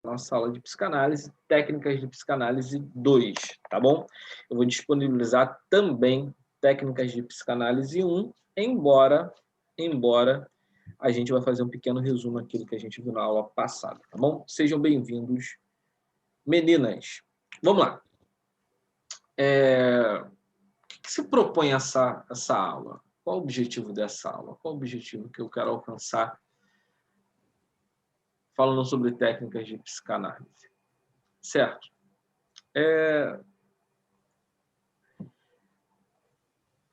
nossa aula de psicanálise, técnicas de psicanálise 2, tá bom? Eu vou disponibilizar também técnicas de psicanálise 1, embora a gente vai fazer um pequeno resumo aquilo que a gente viu na aula passada, tá bom? Sejam bem-vindos, meninas. Vamos lá. O que se propõe essa aula? Qual o objetivo dessa aula? Qual o objetivo que eu quero alcançar falando sobre técnicas de psicanálise? Certo?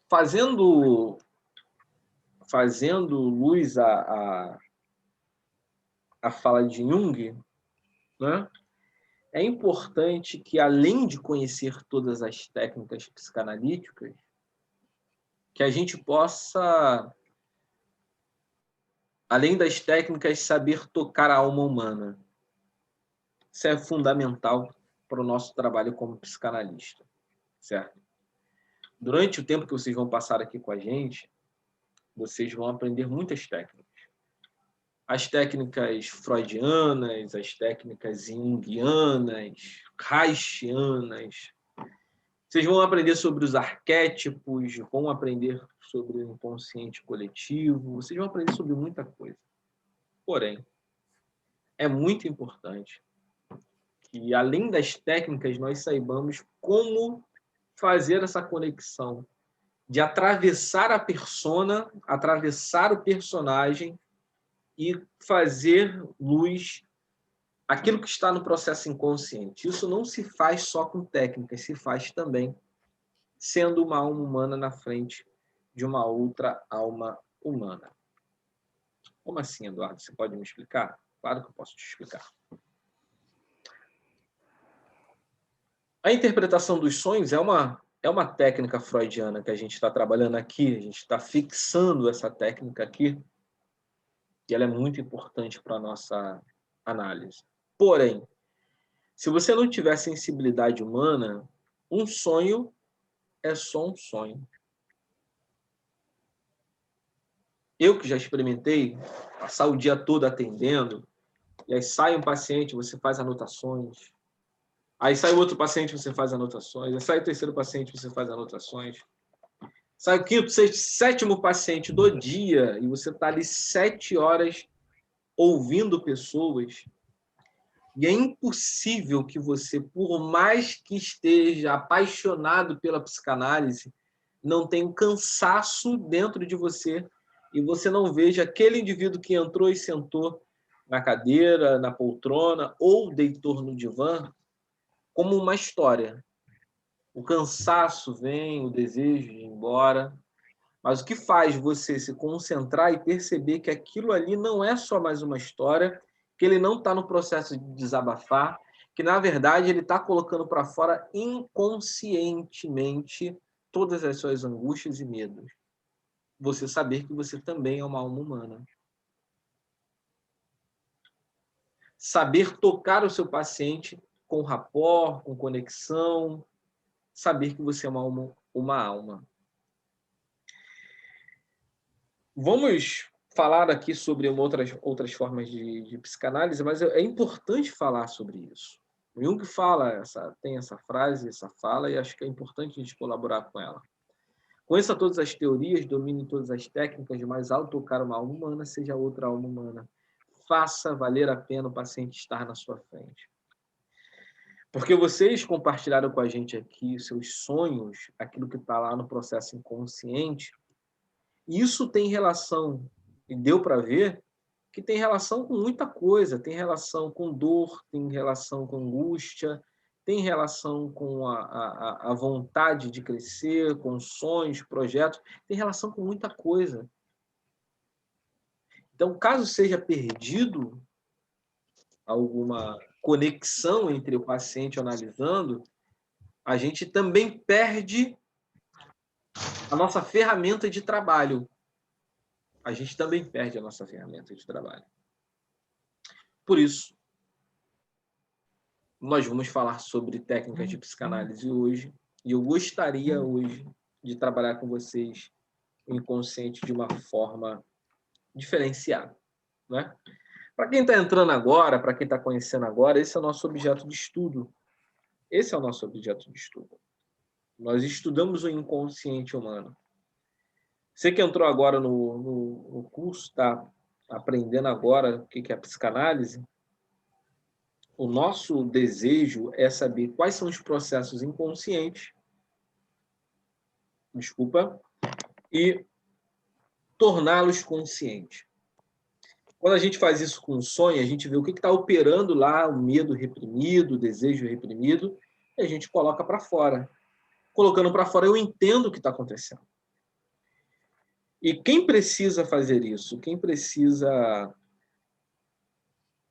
Fazendo luz à fala de Jung, né? É importante que, além de conhecer todas as técnicas psicanalíticas, que a gente possa, além das técnicas, saber tocar a alma humana. Isso é fundamental para o nosso trabalho como psicanalista, certo? Durante o tempo que vocês vão passar aqui com a gente, vocês vão aprender muitas técnicas. As técnicas freudianas, as técnicas junguianas, reichianas. Vocês vão aprender sobre os arquétipos, vão aprender sobre o inconsciente coletivo, vocês vão aprender sobre muita coisa. Porém, é muito importante que, além das técnicas, nós saibamos como fazer essa conexão de atravessar a persona, atravessar o personagem e fazer luz aquilo que está no processo inconsciente. Isso não se faz só com técnicas, se faz também sendo uma alma humana na frente de uma outra alma humana. Como assim, Eduardo? Você pode me explicar? Claro que eu posso te explicar. A interpretação dos sonhos é uma técnica freudiana que a gente está trabalhando aqui, a gente está fixando essa técnica aqui, e ela é muito importante para a nossa análise. Porém, se você não tiver sensibilidade humana, um sonho é só um sonho. Eu que já experimentei passar o dia todo atendendo, e aí sai um paciente, você faz anotações, aí sai outro paciente, você faz anotações, aí sai o terceiro paciente, você faz anotações, sai o quinto, sexto, sétimo paciente do dia, e você está ali 7 horas ouvindo pessoas, e é impossível que você, por mais que esteja apaixonado pela psicanálise, não tenha um cansaço dentro de você e você não veja aquele indivíduo que entrou e sentou na cadeira, na poltrona ou deitou no divã como uma história. O cansaço vem, o desejo de ir embora, mas o que faz você se concentrar e perceber que aquilo ali não é só mais uma história, que ele não está no processo de desabafar, que, na verdade, ele está colocando para fora inconscientemente todas as suas angústias e medos. Você saber que você também é uma alma humana. Saber tocar o seu paciente com rapport, com conexão, saber que você é uma alma. Vamos falar aqui sobre outras formas de psicanálise, mas é importante falar sobre isso. O Jung tem essa frase, essa fala, e acho que é importante a gente colaborar com ela. Conheça todas as teorias, domine todas as técnicas, mas ao tocar uma alma humana, seja outra alma humana. Faça valer a pena o paciente estar na sua frente. Porque vocês compartilharam com a gente aqui os seus sonhos, aquilo que está lá no processo inconsciente, e isso tem relação, e deu para ver, que tem relação com muita coisa, tem relação com dor, tem relação com angústia, tem relação com a vontade de crescer, com sonhos, projetos, tem relação com muita coisa. Então, caso seja perdido alguma conexão entre o paciente analisando, a gente também perde a nossa ferramenta de trabalho. A gente também perde a nossa ferramenta de trabalho. Por isso, nós vamos falar sobre técnicas de psicanálise hoje, e eu gostaria hoje de trabalhar com vocês o inconsciente de uma forma diferenciada, né? Para quem está entrando agora, para quem está conhecendo agora, esse é o nosso objeto de estudo. Esse é o nosso objeto de estudo. Nós estudamos o inconsciente humano. Você que entrou agora no curso, está aprendendo agora o que é a psicanálise, o nosso desejo é saber quais são os processos inconscientes, e torná-los conscientes. Quando a gente faz isso com o sonho, a gente vê o que está operando lá, o medo reprimido, o desejo reprimido, e a gente coloca para fora. Colocando para fora, eu entendo o que está acontecendo. E quem precisa fazer isso? Quem precisa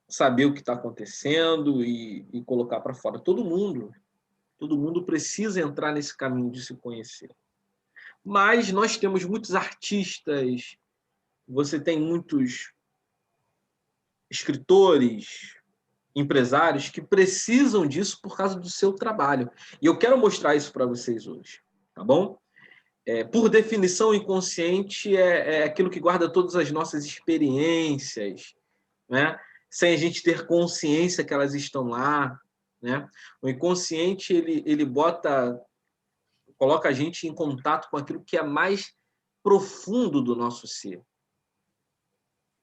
saber o que está acontecendo e colocar para fora? Todo mundo. Todo mundo precisa entrar nesse caminho de se conhecer. Mas nós temos muitos artistas, você tem muitos escritores, empresários que precisam disso por causa do seu trabalho. E eu quero mostrar isso para vocês hoje, tá bom? Por definição, o inconsciente é aquilo que guarda todas as nossas experiências, né? Sem a gente ter consciência que elas estão lá, né? O inconsciente, ele coloca a gente em contato com aquilo que é mais profundo do nosso ser.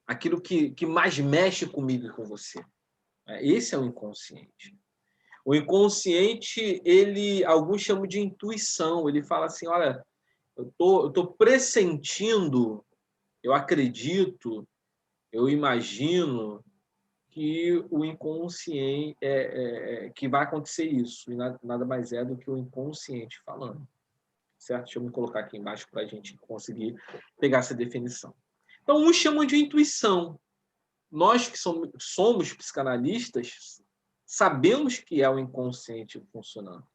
Aquilo que mais mexe comigo e com você. Esse é o inconsciente. O inconsciente, alguns chamam de intuição. Ele fala assim, olha, eu tô pressentindo, eu acredito, eu imagino que o inconsciente que vai acontecer isso. E nada mais é do que o inconsciente falando. Certo? Deixa eu me colocar aqui embaixo para a gente conseguir pegar essa definição. Então, uns chamam de intuição. Nós que somos psicanalistas, sabemos que é o inconsciente funcionando.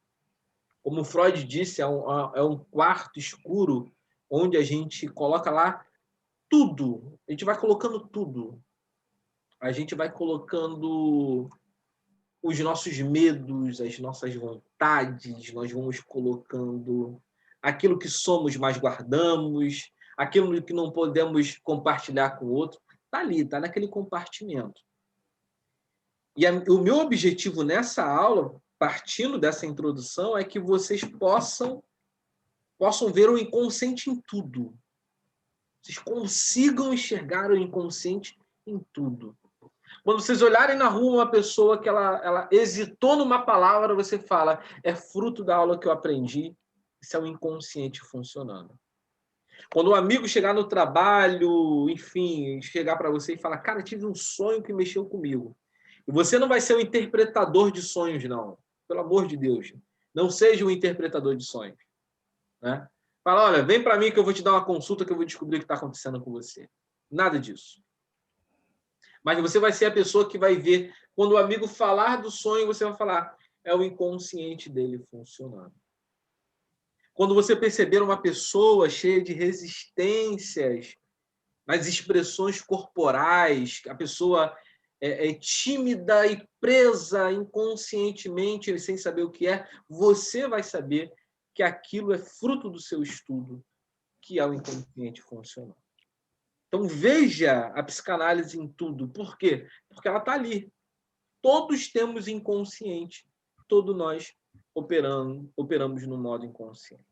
Como Freud disse, é um quarto escuro onde a gente coloca lá tudo. A gente vai colocando tudo. A gente vai colocando os nossos medos, as nossas vontades, nós vamos colocando aquilo que somos, mas guardamos, aquilo que não podemos compartilhar com o outro, está ali, está naquele compartimento. E o meu objetivo nessa aula, partindo dessa introdução, é que vocês possam ver o inconsciente em tudo. Vocês consigam enxergar o inconsciente em tudo. Quando vocês olharem na rua uma pessoa que ela hesitou numa palavra, você fala, é fruto da aula que eu aprendi. Isso é o inconsciente funcionando. Quando um amigo chegar no trabalho, enfim, chegar para você e falar, cara, tive um sonho que mexeu comigo. E você não vai ser o interpretador de sonhos, não. Pelo amor de Deus. Não seja o interpretador de sonhos. Né? Fala, olha, vem para mim que eu vou te dar uma consulta que eu vou descobrir o que está acontecendo com você. Nada disso. Mas você vai ser a pessoa que vai ver, quando o amigo falar do sonho, você vai falar, é o inconsciente dele funcionando. Quando você perceber uma pessoa cheia de resistências nas expressões corporais, a pessoa é tímida e presa inconscientemente, sem saber o que é, você vai saber que aquilo é fruto do seu estudo, que é o inconsciente funcionando. Então, veja a psicanálise em tudo. Por quê? Porque ela está ali. Todos temos inconsciente. Todos nós operamos no modo inconsciente.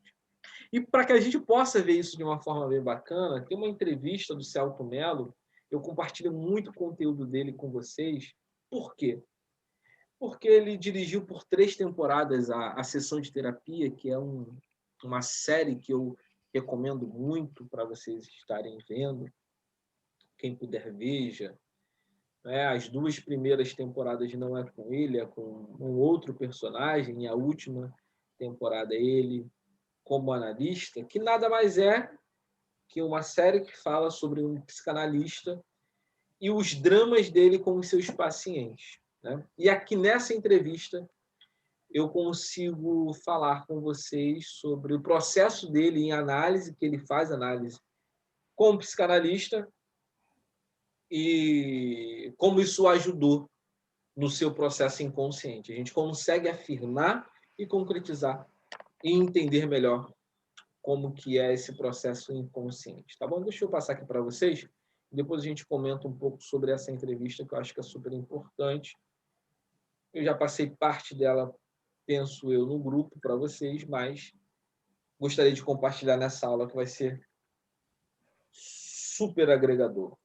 E para que a gente possa ver isso de uma forma bem bacana, tem uma entrevista do Celto Mello, eu compartilho muito conteúdo dele com vocês. Por quê? Porque ele dirigiu por 3 temporadas a Sessão de Terapia, que é uma série que eu recomendo muito para vocês estarem vendo. Quem puder, veja. As 2 primeiras temporadas não é com ele, é com um outro personagem, e a última temporada é ele como analista, que nada mais é que uma série que fala sobre um psicanalista e os dramas dele com os seus pacientes. Né? E aqui nessa entrevista eu consigo falar com vocês sobre o processo dele em análise, que ele faz análise como psicanalista, e como isso ajudou no seu processo inconsciente. A gente consegue afirmar e concretizar e entender melhor como que é esse processo inconsciente. Tá bom? Deixa eu passar aqui para vocês. Depois a gente comenta um pouco sobre essa entrevista, que eu acho que é super importante. Eu já passei parte dela, penso eu, no grupo para vocês, mas gostaria de compartilhar nessa aula, que vai ser super agregador.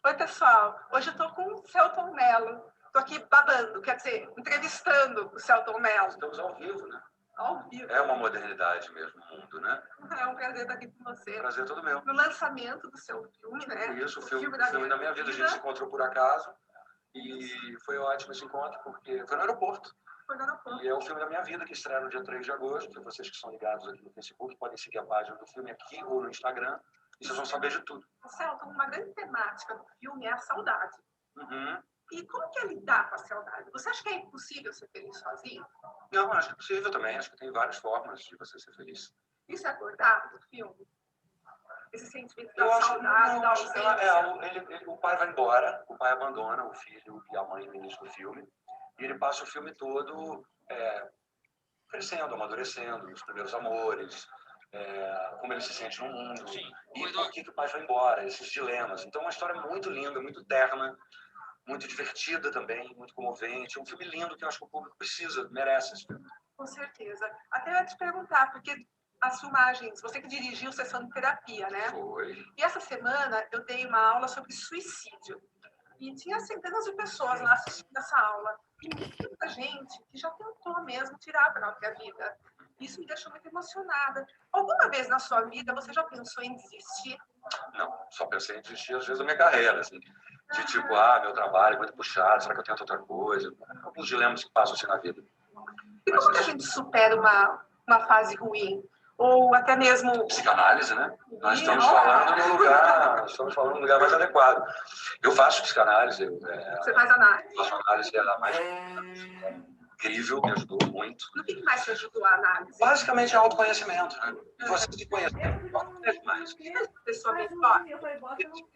Oi, pessoal. Hoje eu estou com o Celton Mello. Estou aqui babando, quer dizer, entrevistando o Celton Mello. Estamos ao vivo, né? Ao vivo. É uma modernidade mesmo no mundo, né? É um prazer estar aqui com você. Prazer todo meu. No lançamento do seu filme, né? Isso, o filme da minha vida. A gente se encontrou por acaso e foi ótimo esse encontro, porque foi no aeroporto. Foi no aeroporto. E é o filme da minha vida, que estreia no dia 3 de agosto. Vocês que são ligados aqui no Facebook podem seguir a página do filme aqui ou no Instagram e vocês vão saber de tudo. Celton, uma grande temática do filme é a saudade. Uhum. E como que é lidar com a saudade? Você acha que é impossível ser feliz sozinho? Não, acho que é possível também. Acho que tem várias formas de você ser feliz. Isso é abordado no filme? Esse sentimento da Eu acho saudade, não, da acho que ausência? o pai vai embora, o pai abandona o filho e a mãe no início do filme, e ele passa o filme todo crescendo, amadurecendo, nos primeiros amores, como ele se sente no mundo, sim, e por que o pai vai embora, esses dilemas. Então é uma história muito linda, muito terna, muito divertida também, muito comovente. É um filme lindo que eu acho que o público precisa, merece esse filme. Com certeza. Até eu ia te perguntar, porque as filmagens, você que dirigiu sessão de terapia, né? Foi. E essa semana eu dei uma aula sobre suicídio. E tinha centenas de pessoas lá assistindo essa aula. E muita gente que já tentou mesmo tirar a própria vida. Isso me deixou muito emocionada. Alguma vez na sua vida você já pensou em desistir? Não, só pensei em desistir às vezes da minha carreira, assim. De tipo, meu trabalho é muito puxado, será que eu tento outra coisa? Alguns dilemas que passam assim na vida. E como que a gente supera uma fase ruim? Ou até mesmo... Psicanálise, né? Nós estamos falando no lugar mais adequado. Eu faço psicanálise. Você faz análise? Faço análise, ela é mais incrível, me ajudou muito. No que mais te ajudou a análise? Basicamente é autoconhecimento, né? E você se conhece mais. Pessoa melhor.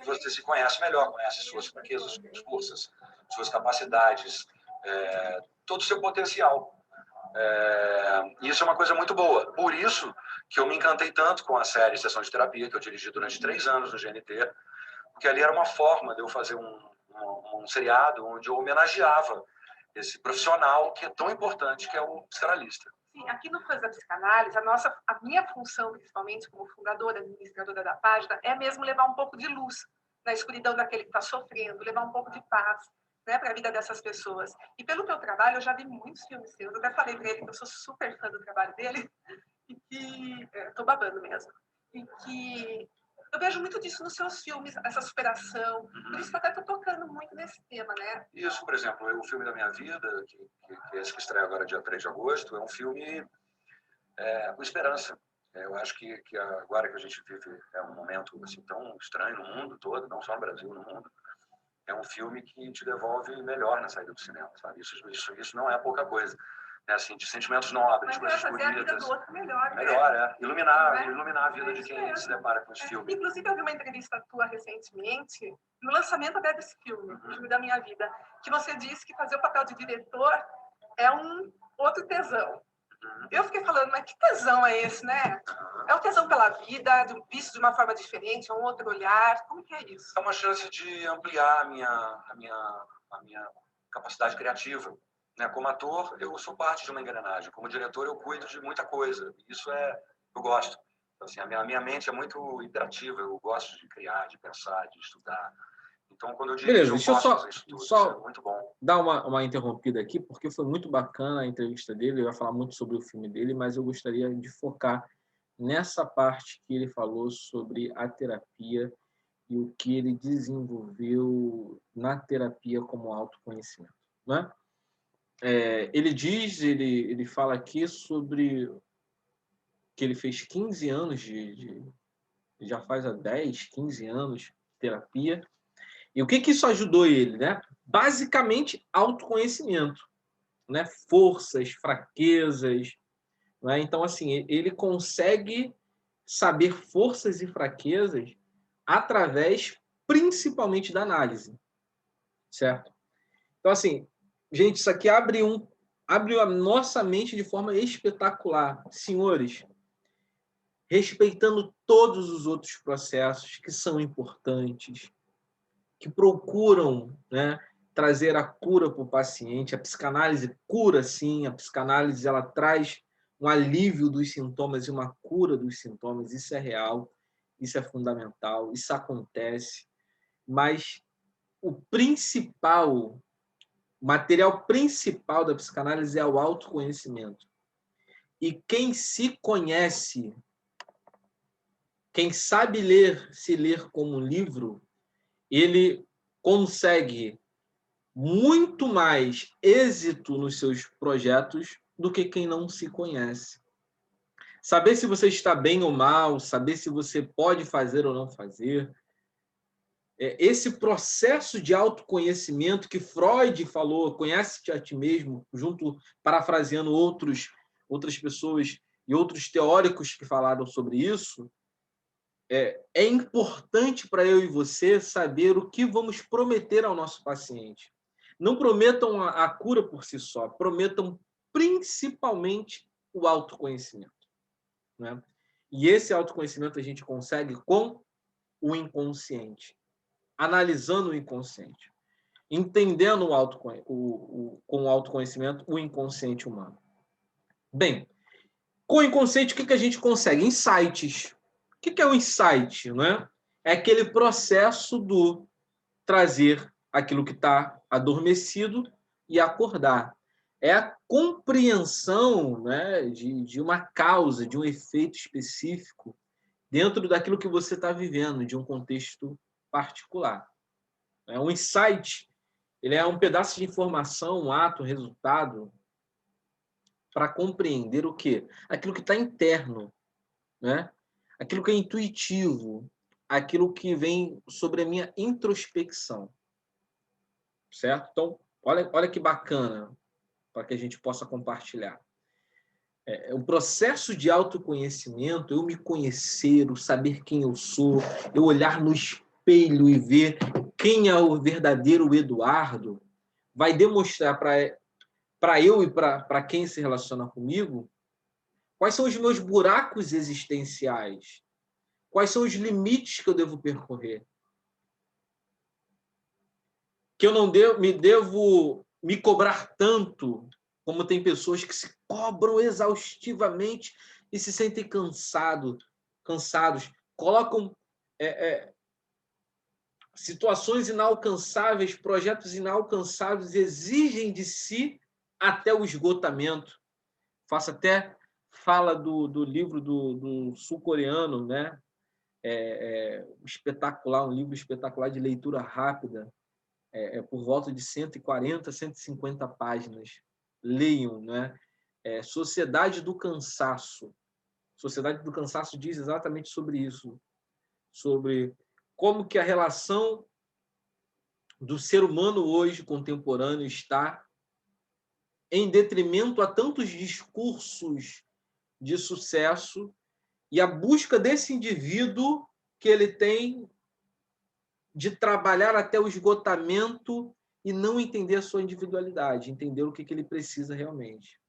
Você se conhece melhor, conhece suas fraquezas, suas forças, suas capacidades, todo o seu potencial. Isso é uma coisa muito boa. Por isso que eu me encantei tanto com a série Sessão de Terapia, que eu dirigi durante 3 anos no GNT, porque ali era uma forma de eu fazer um seriado onde eu homenageava esse profissional que é tão importante, que é o psicanalista. Sim, aqui no Fãs da Psicanálise, a minha função, principalmente como fundadora, administradora da página, é mesmo levar um pouco de luz na escuridão daquele que está sofrendo, levar um pouco de paz, né, para a vida dessas pessoas. E pelo teu trabalho, eu já vi muitos filmes seus. Eu até falei para ele que eu sou super fã do trabalho dele e que estou babando mesmo. E que eu vejo muito disso nos seus filmes, essa superação. Por isso que eu até estou tocando muito nesse tema, né? Isso, por exemplo, o filme da minha vida, que é esse que estreia agora dia 3 de agosto, é um filme com esperança. Eu acho que agora que a gente vive um momento assim, tão estranho no mundo todo, não só no Brasil, no mundo, é um filme que te devolve melhor na saída do cinema, sabe? Isso não é pouca coisa. É assim, de sentimentos nobres, coisas bonitas. Fazer a vida do outro melhor. Melhor, iluminar a vida de quem se depara com esse filme. Inclusive, eu vi uma entrevista tua recentemente, no lançamento até desse filme, o filme da minha vida, que você disse que fazer o papel de diretor é um outro tesão. Eu fiquei falando, mas que tesão é esse, né? É um tesão pela vida, visto de uma forma diferente, é um outro olhar. Como que é isso? É uma chance de ampliar a minha capacidade criativa. Né? Como ator, eu sou parte de uma engrenagem. Como diretor, eu cuido de muita coisa. Isso eu gosto. Assim, a minha mente é muito interativa. Eu gosto de criar, de pensar, de estudar. Então, quando eu dirijo, beleza, deixa eu só é muito bom. Dar uma interrompida aqui, porque foi muito bacana a entrevista dele. Eu ia falar muito sobre o filme dele, mas eu gostaria de focar nessa parte que ele falou sobre a terapia e o que ele desenvolveu na terapia como autoconhecimento, né? Ele fala aqui sobre que ele fez 15 anos já faz há 10, 15 anos de terapia. E o que isso ajudou ele, né? Basicamente, autoconhecimento, né? Forças, fraquezas, né? Então, assim, ele consegue saber forças e fraquezas através, principalmente, da análise, certo? Então, assim, gente, isso aqui abre abre a nossa mente de forma espetacular. Senhores, respeitando todos os outros processos que são importantes, que procuram, né, trazer a cura para o paciente. A psicanálise cura, sim. A psicanálise ela traz um alívio dos sintomas e uma cura dos sintomas. Isso é real, isso é fundamental, isso acontece. Mas o material principal da psicanálise é o autoconhecimento. E quem se conhece, quem sabe se ler como um livro, ele consegue muito mais êxito nos seus projetos do que quem não se conhece. Saber se você está bem ou mal, saber se você pode fazer ou não fazer. Esse processo de autoconhecimento que Freud falou, conhece-te a ti mesmo, junto, parafraseando outras pessoas e outros teóricos que falaram sobre isso, é importante para eu e você saber o que vamos prometer ao nosso paciente. Não prometam a cura por si só, prometam principalmente o autoconhecimento, né? E esse autoconhecimento a gente consegue com o inconsciente, analisando o inconsciente, entendendo com o autoconhecimento o inconsciente humano. Bem, com o inconsciente, o que a gente consegue? Insights. O que é o insight? Né? É aquele processo do trazer aquilo que está adormecido e acordar. É a compreensão, né, de uma causa, de um efeito específico dentro daquilo que você está vivendo, de um contexto particular. Um insight, ele é um pedaço de informação, um ato, um resultado, para compreender o quê? Aquilo que está interno, né? Aquilo que é intuitivo, aquilo que vem sobre a minha introspecção. Certo? Então, olha que bacana, para que a gente possa compartilhar. O processo de autoconhecimento, eu me conhecer, o saber quem eu sou, eu olhar no espelho e ver quem é o verdadeiro Eduardo, vai demonstrar para eu e para quem se relaciona comigo quais são os meus buracos existenciais, quais são os limites que eu devo percorrer, que eu não devo me cobrar tanto, como tem pessoas que se cobram exaustivamente e se sentem cansados, colocam situações inalcançáveis, projetos inalcançáveis, exigem de si até o esgotamento. Faço até fala do livro do sul-coreano, né? Espetacular, um livro espetacular de leitura rápida, por volta de 140, 150 páginas. Leiam, né? Sociedade do Cansaço. Sociedade do Cansaço diz exatamente sobre isso, sobre como que a relação do ser humano hoje, contemporâneo, está em detrimento a tantos discursos de sucesso e a busca desse indivíduo que ele tem de trabalhar até o esgotamento e não entender a sua individualidade, entender o que ele precisa realmente.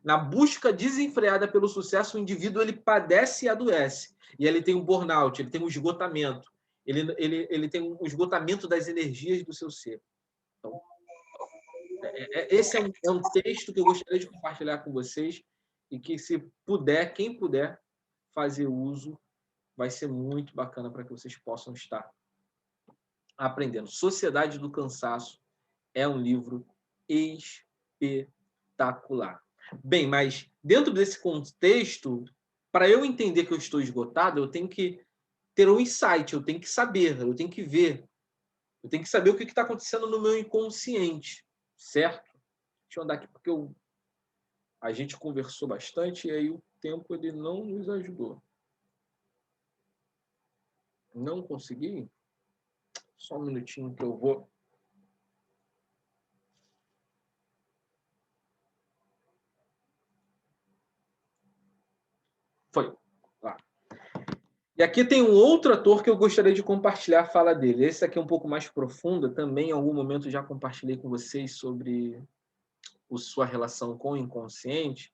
Na busca desenfreada pelo sucesso, o indivíduo ele padece e adoece. E ele tem um burnout, ele tem um esgotamento. Ele tem um esgotamento das energias do seu ser. Então, esse é um texto que eu gostaria de compartilhar com vocês e que, se puder, quem puder fazer uso, vai ser muito bacana para que vocês possam estar aprendendo. Sociedade do Cansaço é um livro espetacular. Bem, mas dentro desse contexto, para eu entender que eu estou esgotado, eu tenho que ter um insight, eu tenho que saber, eu tenho que ver, eu tenho que saber o que está acontecendo no meu inconsciente, certo? Deixa eu andar aqui, porque a gente conversou bastante e aí o tempo ele não nos ajudou. Não consegui? Só um minutinho que eu vou... Foi. Lá. E aqui tem um outro ator que eu gostaria de compartilhar a fala dele. Esse aqui é um pouco mais profundo. Também, em algum momento, já compartilhei com vocês sobre sua relação com o inconsciente.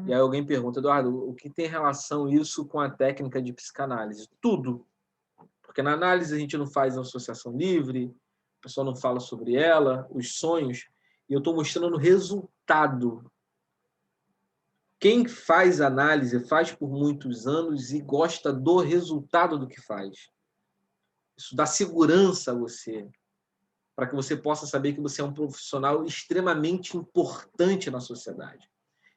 E aí alguém pergunta, Eduardo, o que tem relação isso com a técnica de psicanálise? Tudo. Porque na análise a gente não faz associação livre, a pessoa não fala sobre ela, os sonhos, e eu estou mostrando o resultado. Quem faz análise faz por muitos anos e gosta do resultado do que faz. Isso dá segurança a você, para que você possa saber que você é um profissional extremamente importante na sociedade.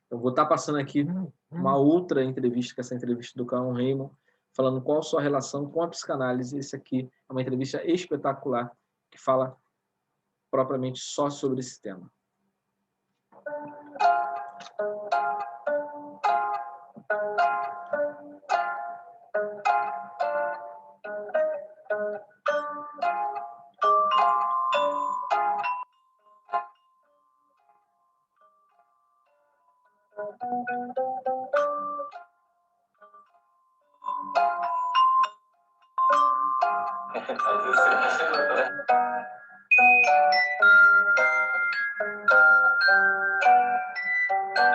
Eu vou estar passando aqui uma outra entrevista, que é essa entrevista do Carl Raymond, falando qual a sua relação com a psicanálise. Esse aqui é uma entrevista espetacular, que fala propriamente só sobre esse tema.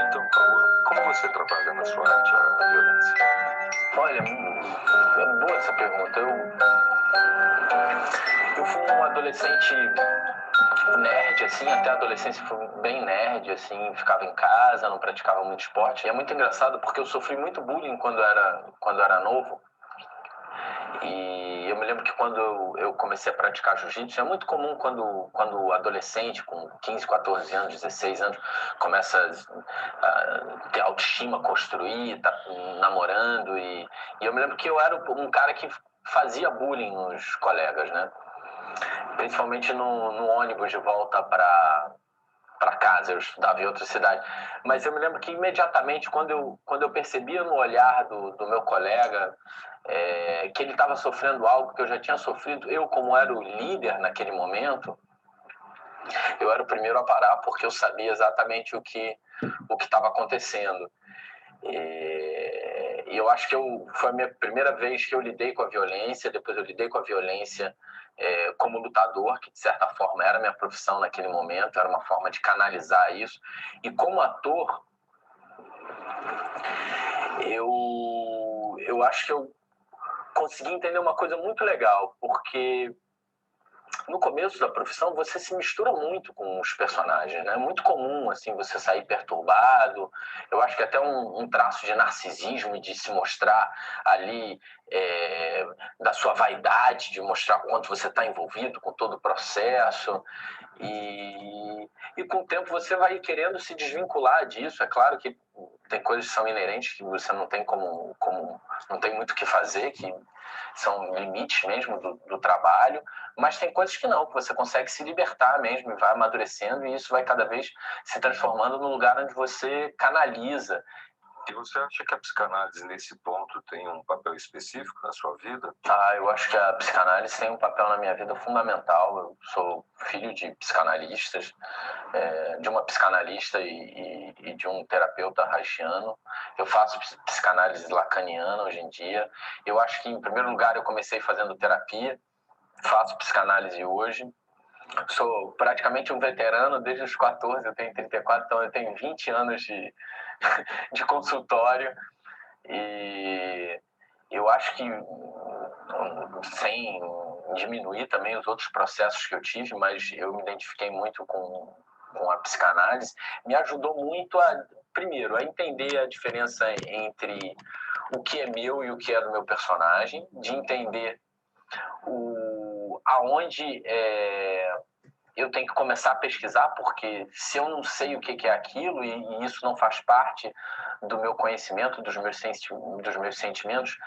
Então, Paulo, como você trabalha na sua arte a violência? Olha, é boa essa pergunta. Eu fui um adolescente nerd, assim, até a adolescência fui bem nerd, assim, ficava em casa, não praticava muito esporte. E é muito engraçado porque eu sofri muito bullying quando era novo. E eu me lembro que quando eu comecei a praticar jiu-jitsu, é muito comum quando adolescente, com 15, 14 anos, 16 anos, começa a ter autoestima, construir, tá namorando. E eu me lembro que eu era um cara que fazia bullying nos colegas, né? Principalmente no ônibus de volta para casa, eu estudava em outra cidade. Mas eu me lembro que imediatamente, quando eu percebia no olhar do meu colega que ele estava sofrendo algo que eu já tinha sofrido, eu, como era o líder naquele momento, eu era o primeiro a parar, porque eu sabia exatamente o que estava acontecendo. E eu acho que foi a minha primeira vez que eu lidei com a violência. Depois eu lidei com a violência como lutador, que de certa forma era a minha profissão naquele momento, era uma forma de canalizar isso. E como ator, eu acho que eu consegui entender uma coisa muito legal, porque no começo da profissão você se mistura muito com os personagens, né? É muito comum assim você sair perturbado. Eu acho que até um traço de narcisismo e de se mostrar ali da sua vaidade, de mostrar o quanto você está envolvido com todo o processo. E com o tempo você vai querendo se desvincular disso. É claro que tem coisas que são inerentes que você não tem não tem muito o que fazer, que são limites mesmo do trabalho, mas tem coisas que não, que você consegue se libertar mesmo e vai amadurecendo, e isso vai cada vez se transformando no lugar onde você canaliza. E você acha que a psicanálise, nesse ponto, tem um papel específico na sua vida? Eu acho que a psicanálise tem um papel na minha vida fundamental. Eu sou filho de psicanalistas, de uma psicanalista e de um terapeuta haitiano. Eu faço psicanálise lacaniana hoje em dia. Eu acho que, em primeiro lugar, eu comecei fazendo terapia, faço psicanálise hoje. Sou praticamente um veterano desde os 14, eu tenho 34, então eu tenho 20 anos de consultório. E eu acho que, sem diminuir também os outros processos que eu tive, mas eu me identifiquei muito com a psicanálise, me ajudou muito primeiro, a entender a diferença entre o que é meu e o que é do meu personagem, de entender aonde eu tenho que começar a pesquisar, porque se eu não sei o que é aquilo e isso não faz parte do meu conhecimento, dos meus sentimentos,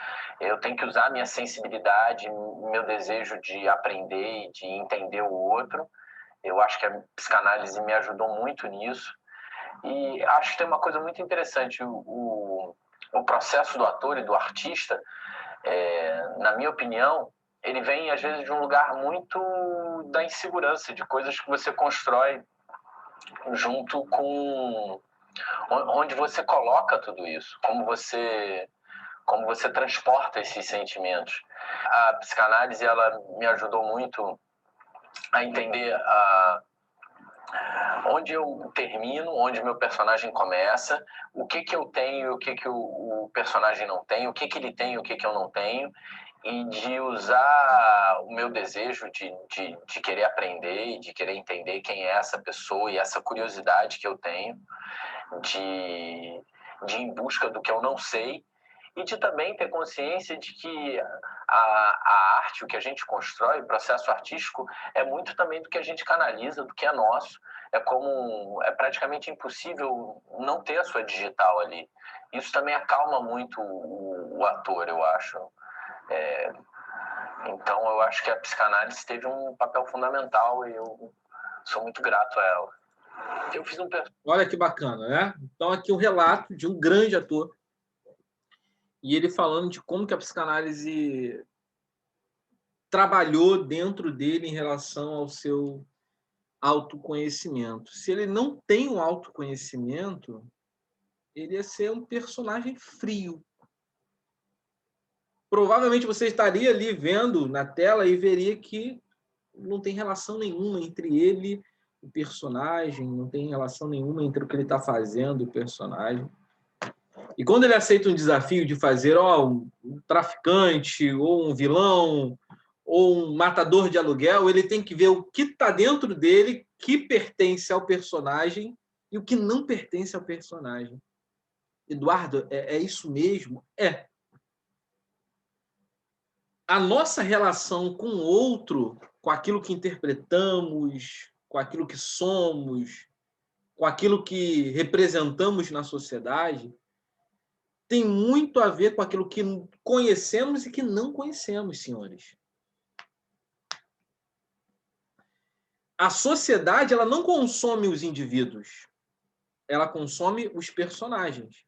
eu tenho que usar minha sensibilidade, meu desejo de aprender e de entender o outro. Eu acho que a psicanálise me ajudou muito nisso. E acho que tem uma coisa muito interessante, o processo do ator e do artista, na minha opinião, ele vem, às vezes, de um lugar muito da insegurança, de coisas que você constrói junto com onde você coloca tudo isso, como você transporta esses sentimentos. A psicanálise, ela me ajudou muito a entender onde eu termino, onde meu personagem começa, o que eu tenho, o que o personagem não tem, o que ele tem, o que eu não tenho, e de usar o meu desejo de querer aprender, de querer entender quem é essa pessoa e essa curiosidade que eu tenho, de ir em busca do que eu não sei, e de também ter consciência de que a arte, o que a gente constrói, o processo artístico, é muito também do que a gente canaliza, do que é nosso. É praticamente impossível não ter a sua digital ali. Isso também acalma muito o ator, eu acho. Então, eu acho que a psicanálise teve um papel fundamental e eu sou muito grato a ela. Eu fiz Olha que bacana, né? Então, aqui um relato de um grande ator, e ele falando de como que a psicanálise trabalhou dentro dele em relação ao seu autoconhecimento. Se ele não tem um autoconhecimento, ele ia ser um personagem frio. Provavelmente você estaria ali vendo na tela e veria que não tem relação nenhuma entre ele e o personagem, não tem relação nenhuma entre o que ele está fazendo e o personagem. E quando ele aceita um desafio de fazer um traficante, ou um vilão, ou um matador de aluguel, ele tem que ver o que está dentro dele, que pertence ao personagem e o que não pertence ao personagem. Eduardo, é isso mesmo? É. A nossa relação com o outro, com aquilo que interpretamos, com aquilo que somos, com aquilo que representamos na sociedade, tem muito a ver com aquilo que conhecemos e que não conhecemos, senhores. A sociedade, ela não consome os indivíduos, ela consome os personagens.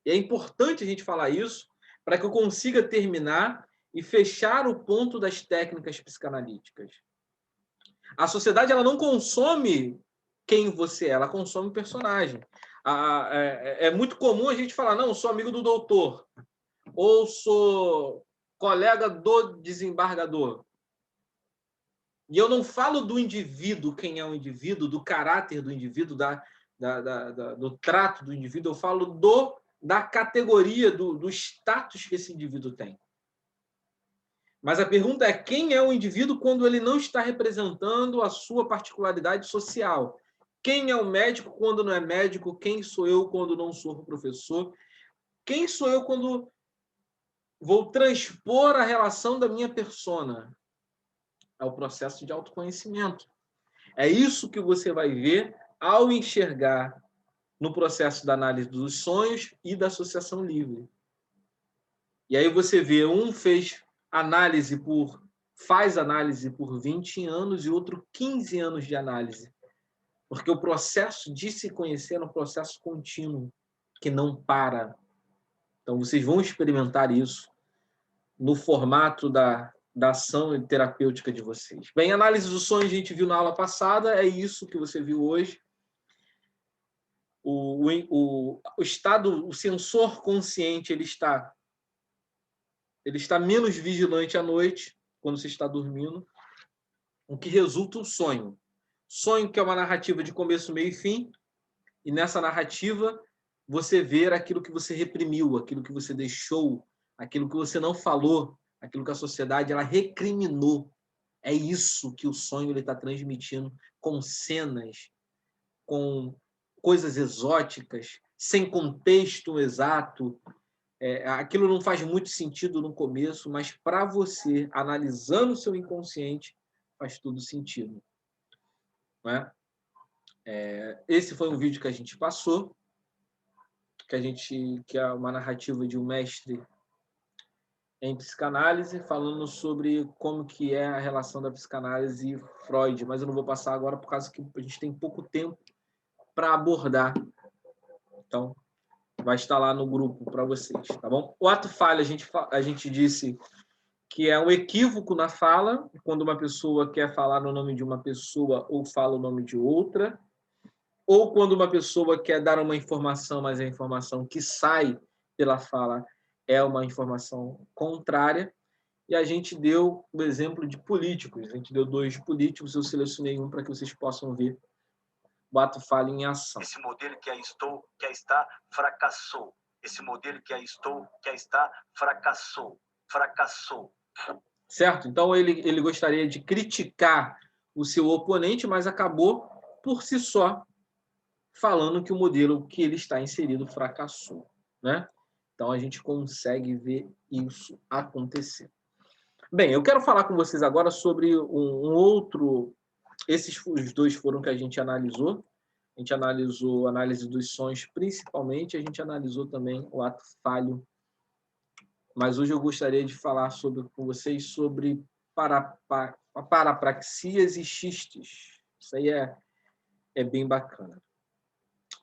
E é importante a gente falar isso para que eu consiga terminar e fechar o ponto das técnicas psicanalíticas. A sociedade, ela não consome quem você é, ela consome o personagem. É muito comum a gente falar, não, sou amigo do doutor, ou sou colega do desembargador. E eu não falo do indivíduo, quem é o indivíduo, do caráter do indivíduo, do trato do indivíduo, eu falo da categoria, do status que esse indivíduo tem. Mas a pergunta é, quem é o indivíduo quando ele não está representando a sua particularidade social? Quem é o médico quando não é médico? Quem sou eu quando não sou professor? Quem sou eu quando vou transpor a relação da minha persona? É o processo de autoconhecimento. É isso que você vai ver ao enxergar no processo da análise dos sonhos e da associação livre. E aí você vê, um faz análise por 20 anos e outro 15 anos de análise. Porque o processo de se conhecer é um processo contínuo, que não para. Então, vocês vão experimentar isso no formato da ação terapêutica de vocês. Bem, análise dos sonhos a gente viu na aula passada, é isso que você viu hoje. O estado, o sensor consciente, ele está menos vigilante à noite, quando você está dormindo, o que resulta um sonho. Sonho que é uma narrativa de começo, meio e fim, e nessa narrativa você vê aquilo que você reprimiu, aquilo que você deixou, aquilo que você não falou, aquilo que a sociedade ela recriminou. É isso que o sonho está transmitindo, com cenas, com coisas exóticas, sem contexto exato. Aquilo não faz muito sentido no começo, mas para você, analisando o seu inconsciente, faz tudo sentido. Não é? Esse foi um vídeo que a gente passou, que é uma narrativa de um mestre em psicanálise, falando sobre como que é a relação da psicanálise e Freud, mas eu não vou passar agora por causa que a gente tem pouco tempo para abordar. Então, vai estar lá no grupo para vocês, tá bom? O ato falha, a gente disse que é um equívoco na fala, quando uma pessoa quer falar no nome de uma pessoa ou fala o nome de outra, ou quando uma pessoa quer dar uma informação, mas a informação que sai pela fala é uma informação contrária. E a gente deu o exemplo de políticos. A gente deu 2 políticos, eu selecionei um para que vocês possam ver o ato falho em ação. Esse modelo que aí estou, que aí está, fracassou. Esse modelo que aí estou, que aí está, fracassou. Fracassou. Certo? Então, ele gostaria de criticar o seu oponente, mas acabou, por si só, falando que o modelo que ele está inserido fracassou, né? Então, a gente consegue ver isso acontecer. Bem, eu quero falar com vocês agora sobre um outro... Esses os dois foram que a gente analisou. A gente analisou a análise dos sonhos, principalmente. A gente analisou também o ato falho. Mas hoje eu gostaria de falar com vocês sobre parapraxias e xistes. Isso aí é bem bacana.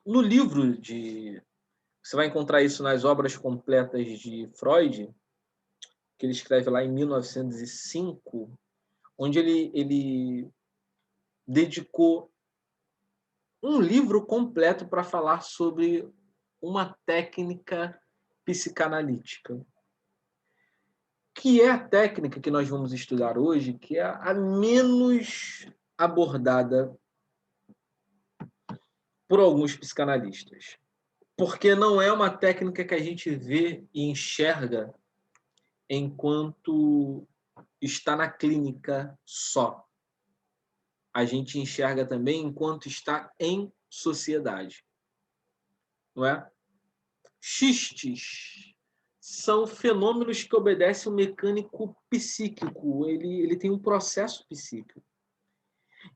No livro você vai encontrar isso nas obras completas de Freud, que ele escreve lá em 1905, onde ele dedicou um livro completo para falar sobre uma técnica psicanalítica, que é a técnica que nós vamos estudar hoje, que é a menos abordada por alguns psicanalistas. Porque não é uma técnica que a gente vê e enxerga enquanto está na clínica só. A gente enxerga também enquanto está em sociedade. Não é? Xistes são fenômenos que obedecem ao mecânico psíquico. Ele tem um processo psíquico.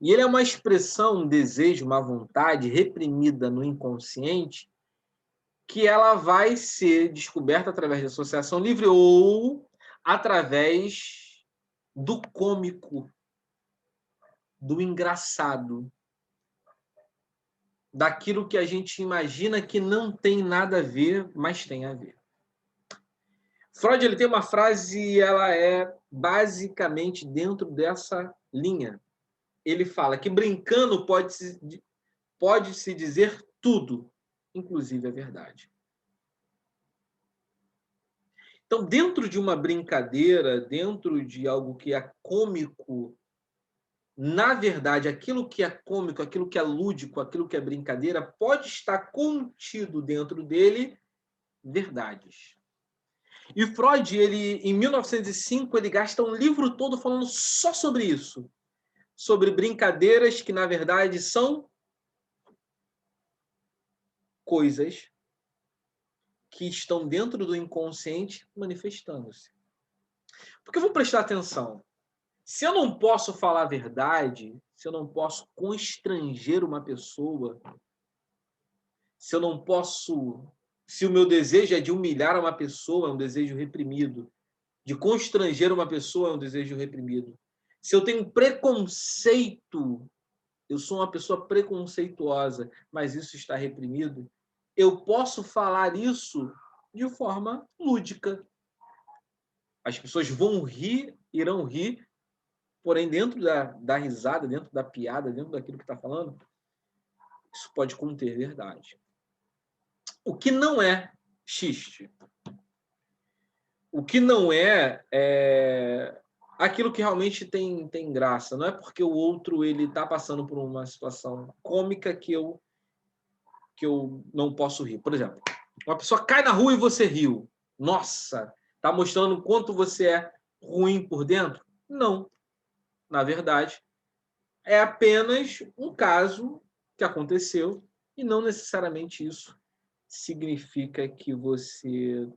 E ele é uma expressão, um desejo, uma vontade reprimida no inconsciente, que ela vai ser descoberta através de associação livre ou através do cômico, do engraçado, daquilo que a gente imagina que não tem nada a ver, mas tem a ver. Freud ele tem uma frase e ela é basicamente dentro dessa linha. Ele fala que brincando pode-se dizer tudo, inclusive a verdade. Então, dentro de uma brincadeira, dentro de algo que é cômico, na verdade, aquilo que é cômico, aquilo que é lúdico, aquilo que é brincadeira, pode estar contido dentro dele verdades. E Freud, em 1905, ele gasta um livro todo falando só sobre isso. Sobre brincadeiras que, na verdade, são coisas que estão dentro do inconsciente manifestando-se. Porque vamos prestar atenção. Se eu não posso falar a verdade, se eu não posso constranger uma pessoa, se eu não posso... Se o meu desejo é de humilhar uma pessoa, é um desejo reprimido. De constranger uma pessoa, é um desejo reprimido. Se eu tenho preconceito, eu sou uma pessoa preconceituosa, mas isso está reprimido, eu posso falar isso de forma lúdica. As pessoas vão rir, irão rir, porém dentro da risada, dentro da piada, dentro daquilo que está falando, isso pode conter verdade. O que não é xiste. O que não é aquilo que realmente tem graça. Não é porque o outro está passando por uma situação cômica que eu não posso rir. Por exemplo, uma pessoa cai na rua e você riu. Nossa, está mostrando o quanto você é ruim por dentro? Não. Na verdade, é apenas um caso que aconteceu e não necessariamente isso significa que você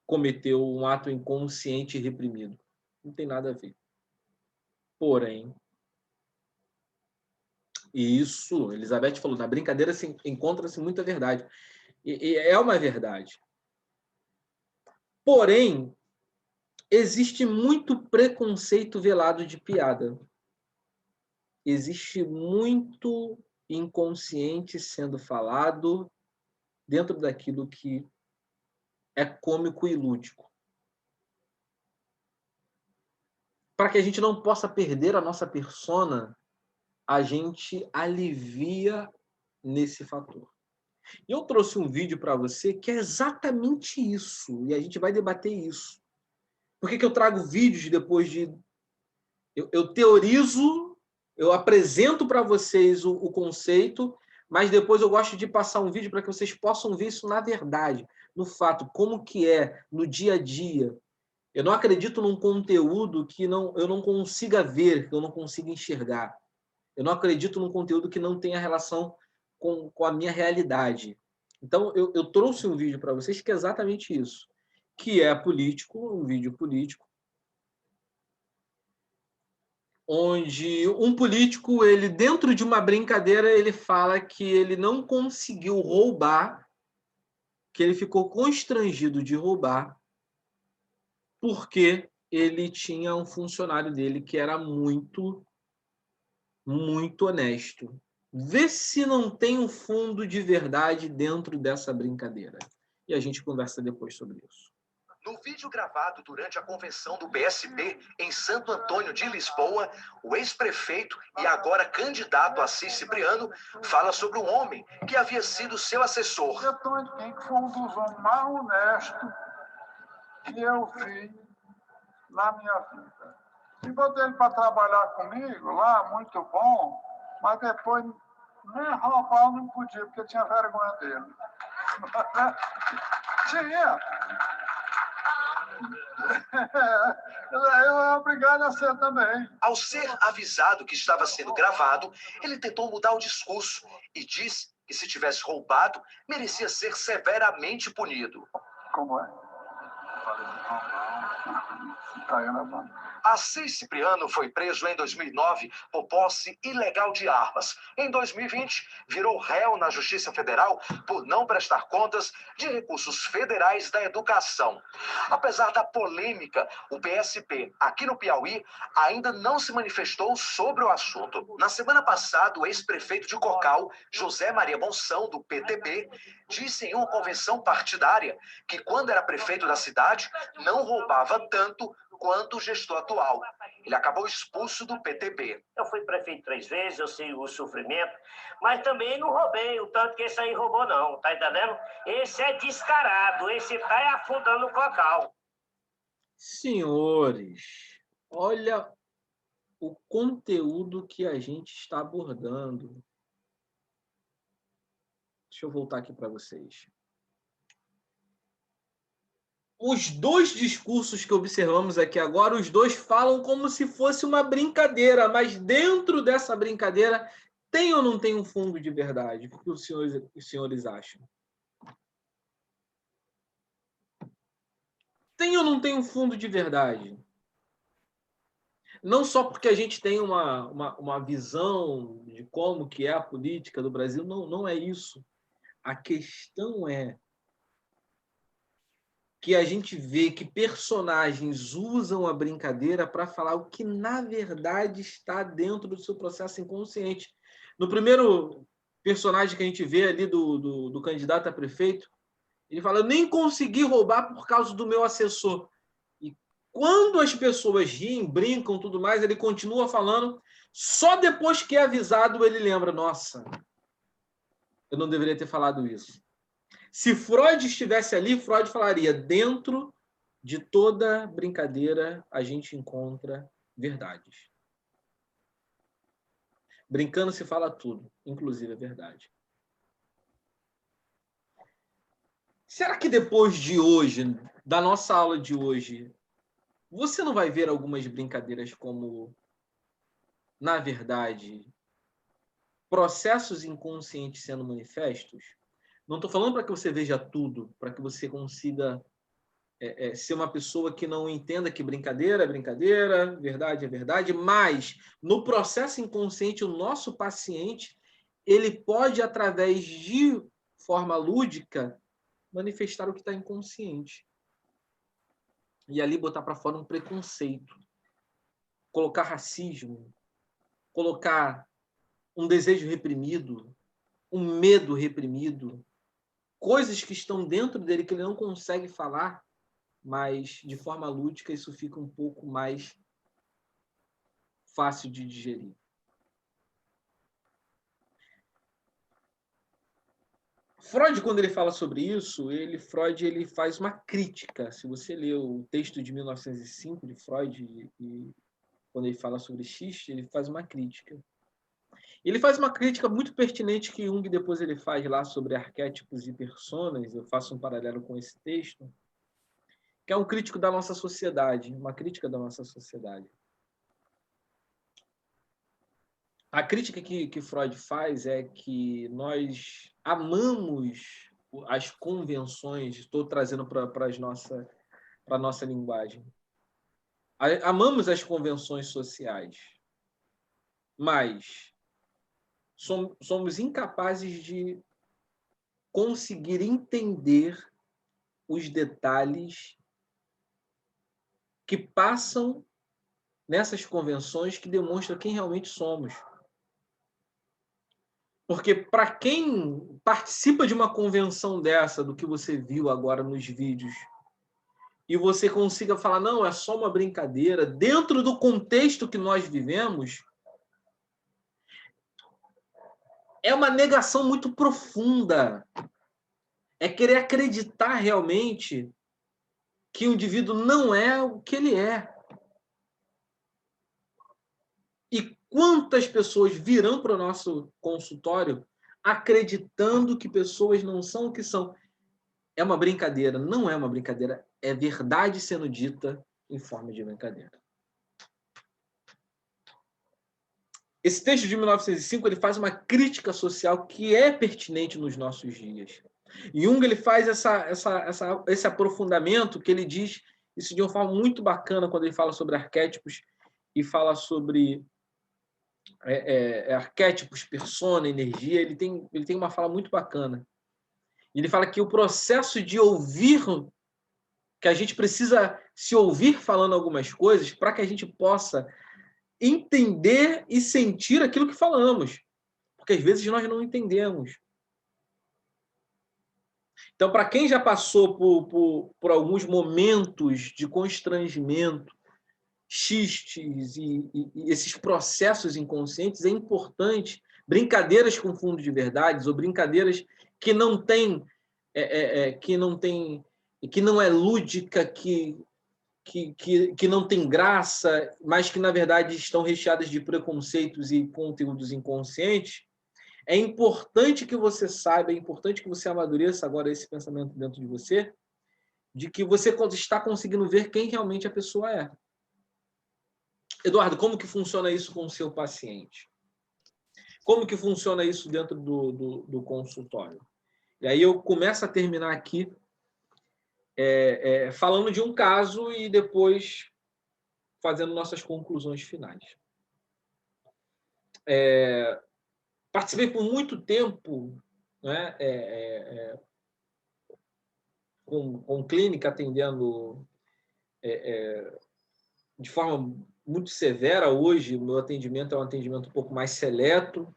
cometeu um ato inconsciente e reprimido. Não tem nada a ver. Porém, e isso, Elizabeth falou, na brincadeira encontra-se muita verdade. E é uma verdade. Porém, existe muito preconceito velado de piada. Existe muito inconsciente sendo falado dentro daquilo que é cômico e lúdico. Para que a gente não possa perder a nossa persona, a gente alivia nesse fator. E eu trouxe um vídeo para você que é exatamente isso, e a gente vai debater isso. Por que eu trago vídeos depois de... Eu teorizo eu apresento para vocês o conceito, mas depois eu gosto de passar um vídeo para que vocês possam ver isso na verdade, no fato, como que é, no dia a dia. Eu não acredito num conteúdo que eu não consiga ver, que eu não consiga enxergar. Eu não acredito num conteúdo que não tenha relação com a minha realidade. Então, eu trouxe um vídeo para vocês que é exatamente isso, que é político, um vídeo político, onde um político, ele dentro de uma brincadeira, ele fala que ele não conseguiu roubar, que ele ficou constrangido de roubar, porque ele tinha um funcionário dele que era muito, muito honesto. Vê se não tem um fundo de verdade dentro dessa brincadeira. E a gente conversa depois sobre isso. No vídeo gravado durante a convenção do PSB em Santo Antônio de Lisboa, o ex-prefeito e agora candidato Assis Cipriano fala sobre um homem que havia sido seu assessor. Antônio Pinto foi um dos homens mais honestos que eu vi na minha vida. E botei ele para trabalhar comigo lá, muito bom, mas depois nem roubar não podia, porque tinha vergonha dele. Tinha. Eu era obrigado a ser também. Ao ser avisado que estava sendo gravado, ele tentou mudar o discurso e disse que se tivesse roubado, merecia ser severamente punido. Como é? Caiu na mão. Assis Cipriano foi preso em 2009 por posse ilegal de armas. Em 2020, virou réu na Justiça Federal por não prestar contas de recursos federais da educação. Apesar da polêmica, o PSP, aqui no Piauí, ainda não se manifestou sobre o assunto. Na semana passada, o ex-prefeito de Cocal, José Maria Monção, do PTB, disse em uma convenção partidária que, quando era prefeito da cidade, não roubava tanto quanto o gestor atual. Ele acabou expulso do PTB. Eu fui prefeito 3 vezes, eu sei o sofrimento, mas também não roubei o tanto que esse aí roubou, não, tá entendendo? Esse é descarado, esse tá afundando o Cocal. Senhores, olha o conteúdo que a gente está abordando. Deixa eu voltar aqui para vocês. Os dois discursos que observamos aqui agora, os dois falam como se fosse uma brincadeira, mas dentro dessa brincadeira tem ou não tem um fundo de verdade? O que os senhores acham? Tem ou não tem um fundo de verdade? Não só porque a gente tem uma visão de como que é a política do Brasil, não é isso. A questão é que a gente vê que personagens usam a brincadeira para falar o que, na verdade, está dentro do seu processo inconsciente. No primeiro personagem que a gente vê ali do candidato a prefeito, ele fala, eu nem consegui roubar por causa do meu assessor. E quando as pessoas riem, brincam, tudo mais, ele continua falando, só depois que é avisado, ele lembra, nossa, eu não deveria ter falado isso. Se Freud estivesse ali, Freud falaria, dentro de toda brincadeira, a gente encontra verdades. Brincando se fala tudo, inclusive a verdade. Será que depois de hoje, da nossa aula de hoje, você não vai ver algumas brincadeiras como, na verdade, processos inconscientes sendo manifestos? Não estou falando para que você veja tudo, para que você consiga ser uma pessoa que não entenda que brincadeira é brincadeira, verdade é verdade, mas no processo inconsciente, o nosso paciente, ele pode, através de forma lúdica, manifestar o que está inconsciente. E ali botar para fora um preconceito, colocar racismo, colocar um desejo reprimido, um medo reprimido, coisas que estão dentro dele que ele não consegue falar, mas de forma lúdica isso fica um pouco mais fácil de digerir. Freud, quando ele fala sobre isso, Freud faz uma crítica. Se você ler o texto de 1905 de Freud e quando ele fala sobre X, ele faz uma crítica. Ele faz uma crítica muito pertinente que Jung depois ele faz lá sobre arquétipos e personas. Eu faço um paralelo com esse texto, que é um crítico da nossa sociedade, uma crítica da nossa sociedade. A crítica que Freud faz é que nós amamos as convenções, estou trazendo para a nossa linguagem. Amamos as convenções sociais, mas somos incapazes de conseguir entender os detalhes que passam nessas convenções que demonstram quem realmente somos. Porque para quem participa de uma convenção dessa, do que você viu agora nos vídeos, e você consiga falar, não, é só uma brincadeira, dentro do contexto que nós vivemos, é uma negação muito profunda. É querer acreditar realmente que o indivíduo não é o que ele é. E quantas pessoas virão para o nosso consultório acreditando que pessoas não são o que são? É uma brincadeira. Não é uma brincadeira. É verdade sendo dita em forma de brincadeira. Esse texto de 1905 ele faz uma crítica social que é pertinente nos nossos dias. Jung ele faz esse aprofundamento que ele diz isso de uma forma muito bacana quando ele fala sobre arquétipos e fala sobre arquétipos, persona, energia. Ele tem uma fala muito bacana. Ele fala que o processo de ouvir, que a gente precisa se ouvir falando algumas coisas para que a gente possa entender e sentir aquilo que falamos. Porque às vezes nós não entendemos. Então, para quem já passou por alguns momentos de constrangimento, xistes e esses processos inconscientes, é importante, brincadeiras com fundo de verdades ou brincadeiras que não tem, que não é lúdica, que não tem graça, mas que, na verdade, estão recheadas de preconceitos e conteúdos inconscientes, é importante que você saiba, é importante que você amadureça agora esse pensamento dentro de você, de que você está conseguindo ver quem realmente a pessoa é. Eduardo, como que funciona isso com o seu paciente? Como que funciona isso dentro do consultório? E aí eu começo a terminar aqui falando de um caso e depois fazendo nossas conclusões finais. Participei por muito tempo, né, com clínica, atendendo de forma muito severa. Hoje, o meu atendimento é um atendimento um pouco mais seleto,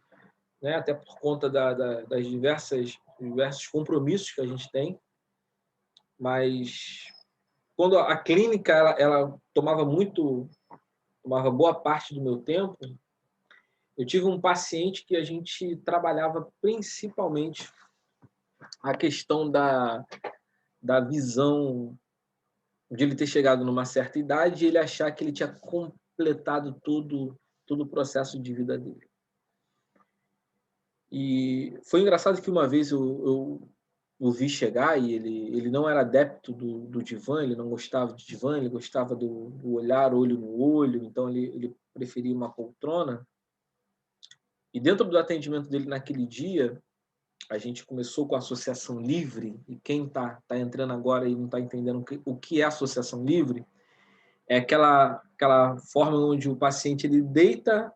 né, até por conta das diversos compromissos que a gente tem. Mas quando a clínica ela tomava boa parte do meu tempo, eu tive um paciente que a gente trabalhava principalmente a questão da visão de ele ter chegado numa certa idade e ele achar que ele tinha completado todo o processo de vida dele. E foi engraçado que uma vez eu o vi chegar e ele não era adepto do divã, ele não gostava de divã, ele gostava do olhar olho no olho, então ele preferia uma poltrona. E dentro do atendimento dele naquele dia, a gente começou com a associação livre, e quem está entrando agora e não está entendendo o que é associação livre, é aquela forma onde o paciente ele deita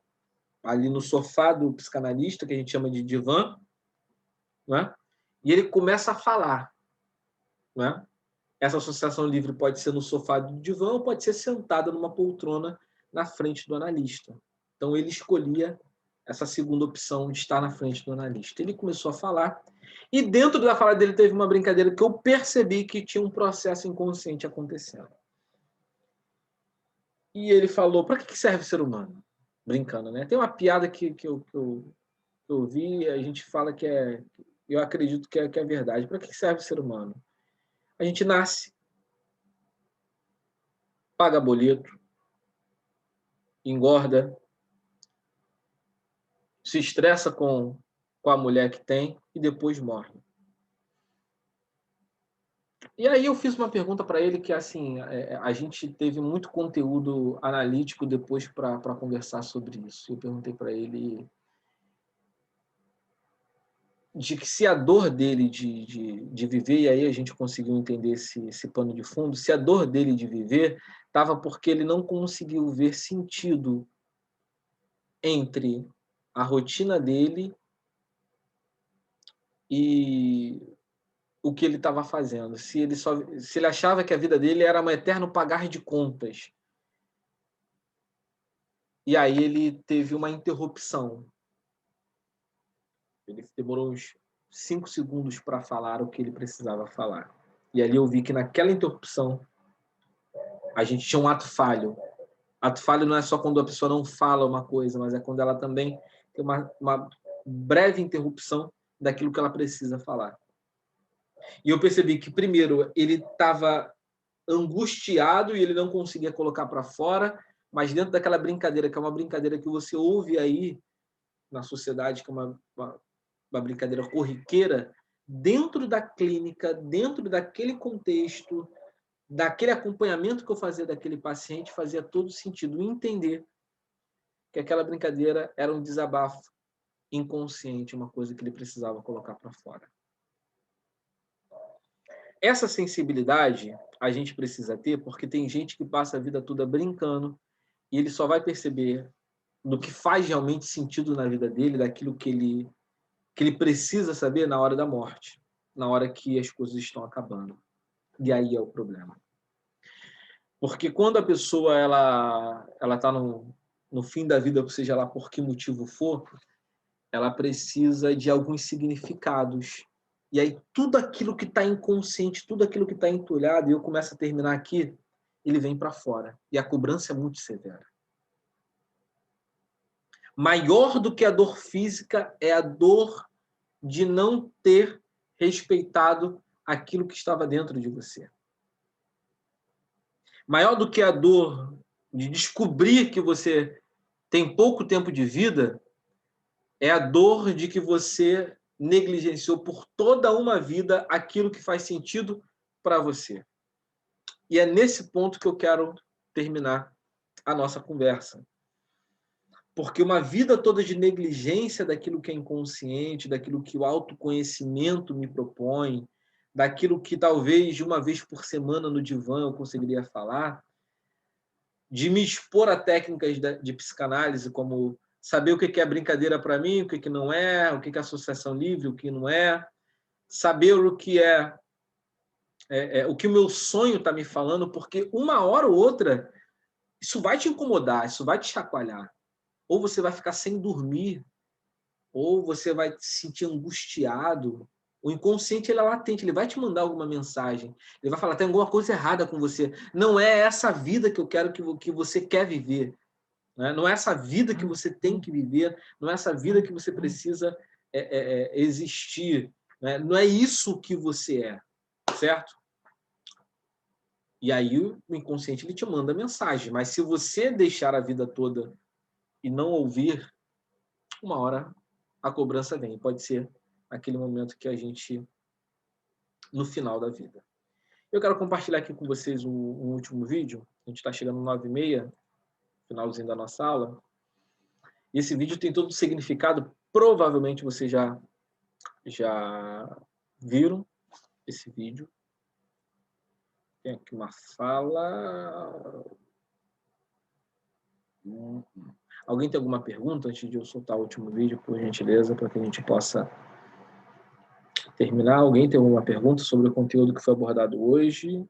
ali no sofá do psicanalista, que a gente chama de divã, né? E ele começa a falar, né? Essa associação livre pode ser no sofá do divã ou pode ser sentada numa poltrona na frente do analista. Então ele escolhia essa segunda opção de estar na frente do analista. Ele começou a falar e dentro da fala dele teve uma brincadeira que eu percebi que tinha um processo inconsciente acontecendo. E ele falou, para que serve o ser humano? Brincando, né? Tem uma piada que eu vi, a gente fala que eu acredito que é verdade. Para que serve o ser humano? A gente nasce, paga boleto, engorda, se estressa com a mulher que tem e depois morre. E aí eu fiz uma pergunta para ele que, assim, a gente teve muito conteúdo analítico depois para conversar sobre isso. Eu perguntei para ele de que se a dor dele de viver, e aí a gente conseguiu entender esse pano de fundo, se a dor dele de viver estava porque ele não conseguiu ver sentido entre a rotina dele e o que ele estava fazendo. Se ele achava que a vida dele era um eterno pagar de contas. E aí ele teve uma interrupção. Ele demorou uns 5 segundos para falar o que ele precisava falar. E ali eu vi que naquela interrupção a gente tinha um ato falho. Ato falho não é só quando a pessoa não fala uma coisa, mas é quando ela também tem uma breve interrupção daquilo que ela precisa falar. E eu percebi que, primeiro, ele estava angustiado e ele não conseguia colocar para fora, mas dentro daquela brincadeira, que é uma brincadeira que você ouve aí na sociedade, que é uma brincadeira corriqueira, dentro da clínica, dentro daquele contexto, daquele acompanhamento que eu fazia daquele paciente, fazia todo sentido entender que aquela brincadeira era um desabafo inconsciente, uma coisa que ele precisava colocar para fora. Essa sensibilidade a gente precisa ter, porque tem gente que passa a vida toda brincando e ele só vai perceber do que faz realmente sentido na vida dele, daquilo que ele precisa saber na hora da morte, na hora que as coisas estão acabando. E aí é o problema. Porque quando a pessoa ela está no fim da vida, seja lá por que motivo for, ela precisa de alguns significados. E aí tudo aquilo que está inconsciente, tudo aquilo que está entulhado, e eu começo a terminar aqui, ele vem para fora. E a cobrança é muito severa. Maior do que a dor física é a dor de não ter respeitado aquilo que estava dentro de você. Maior do que a dor de descobrir que você tem pouco tempo de vida é a dor de que você negligenciou por toda uma vida aquilo que faz sentido para você. E é nesse ponto que eu quero terminar a nossa conversa. Porque uma vida toda de negligência daquilo que é inconsciente, daquilo que o autoconhecimento me propõe, daquilo que talvez de uma vez por semana no divã eu conseguiria falar, de me expor a técnicas de psicanálise, como saber o que é brincadeira para mim, o que não é, o que é associação livre, o que não é, saber o que o que o meu sonho está me falando, porque uma hora ou outra isso vai te incomodar, isso vai te chacoalhar. Ou você vai ficar sem dormir, ou você vai se sentir angustiado. O inconsciente ele é latente, ele vai te mandar alguma mensagem. Ele vai falar, tem alguma coisa errada com você. Não é essa vida que eu quero que você quer viver. Não é essa vida que você tem que viver, não é essa vida que você precisa existir. Não é isso que você é, certo? E aí o inconsciente ele te manda mensagem. Mas se você deixar a vida toda e não ouvir, uma hora a cobrança vem. Pode ser aquele momento que a gente, no final da vida. Eu quero compartilhar aqui com vocês um último vídeo. A gente está chegando no 9h30, finalzinho da nossa aula. E esse vídeo tem todo o significado. Provavelmente vocês já viram esse vídeo. Tem aqui uma fala. Alguém tem alguma pergunta antes de eu soltar o último vídeo, por gentileza, para que a gente possa terminar? Alguém tem alguma pergunta sobre o conteúdo que foi abordado hoje?